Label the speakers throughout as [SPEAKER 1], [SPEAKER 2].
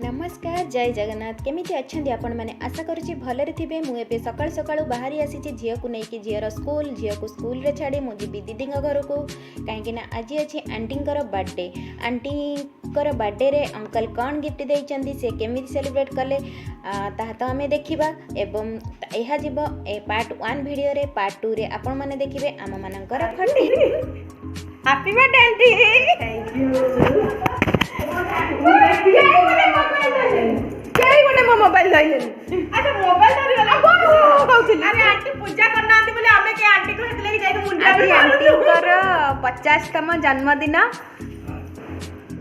[SPEAKER 1] नमस्कार जय जगन्नाथ केमिति अच्छे आपण मैंने आशा करुँची भलरे थे मुझे सकाल सकाळू बाहरी आसी झील को लेकिन झीर स्कूल झील को स्कूल रे छाड़ी मुझे दीदी घर को कहीं आज अच्छी आंटी बर्थडे आंटी बर्थडे रे अंकल कौन गिफ्ट देइचंदी से केमिति सेलिब्रेट कले ताहा तो आमे देखिबा एवं यह जीव ए पार्ट 1 वीडियो रे पार्ट 2 रे आपण माने देखिबे आम मानकर खटी happy birthday aunty thank you mobile धइले अच्छा मोबाइल धरि गला कहउथिल अरे आंटी पूजा करना आंटी बोले हमें के आंटी को हेतले जाई मुंडा आंटी कर 50तम जन्मदिन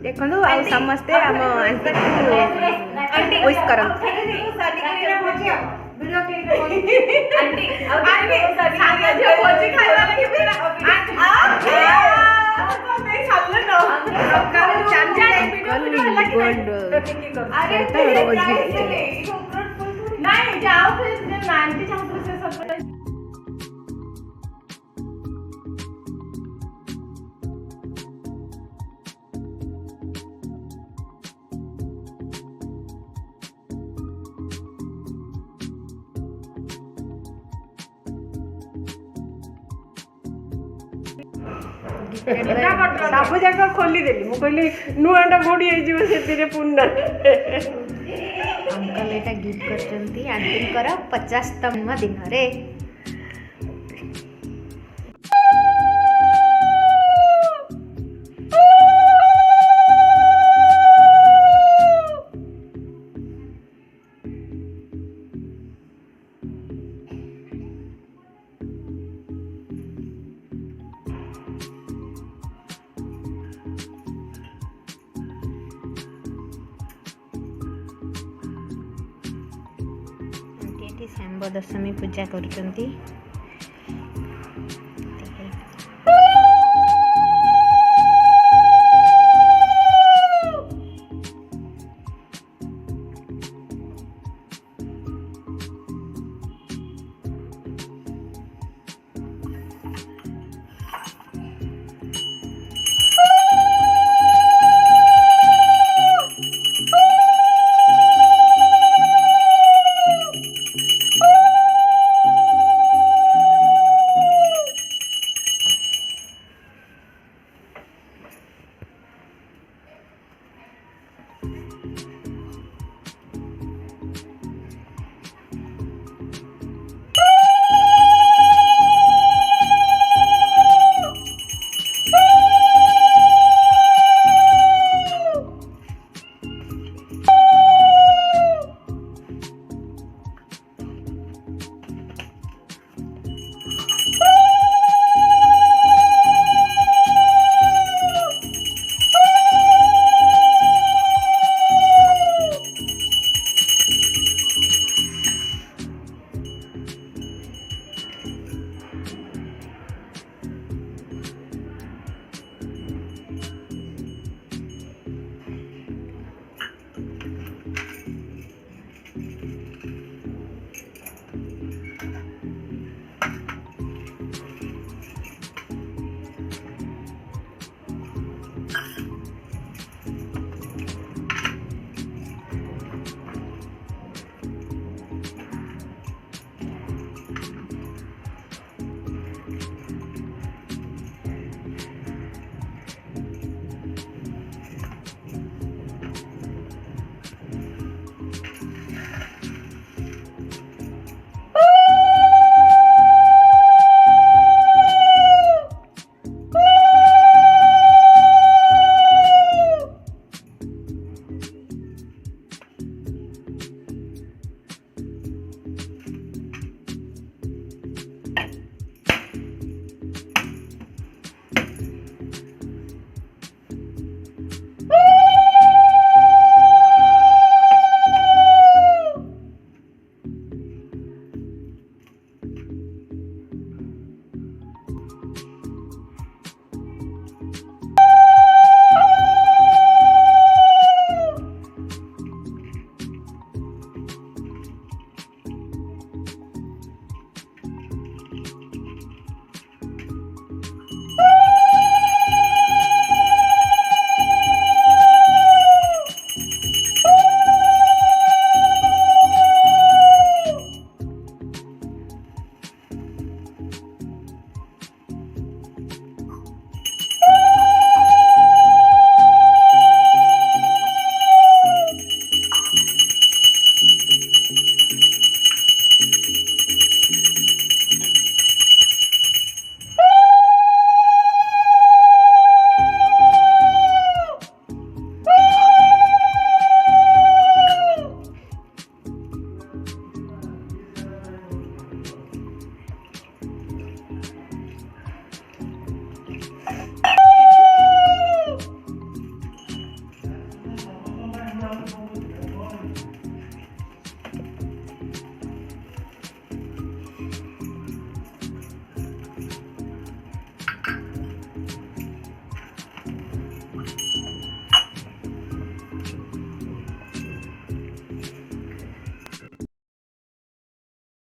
[SPEAKER 1] देखंदु आ समस्त हम आंटी को विश करन वीडियो क्लिक आंटी आंटी सागे जो भोजी खाइबा लगे बेला नहीं जाओ फिर आंटी चाहते से सब सब जगह खोली देली मु कहली नुआटा घोड़ी से पुण्य अंकल एटा गिफ्ट करचंती आंटी कर 50तम दिन रे सांब दशमी पूजा करुचंती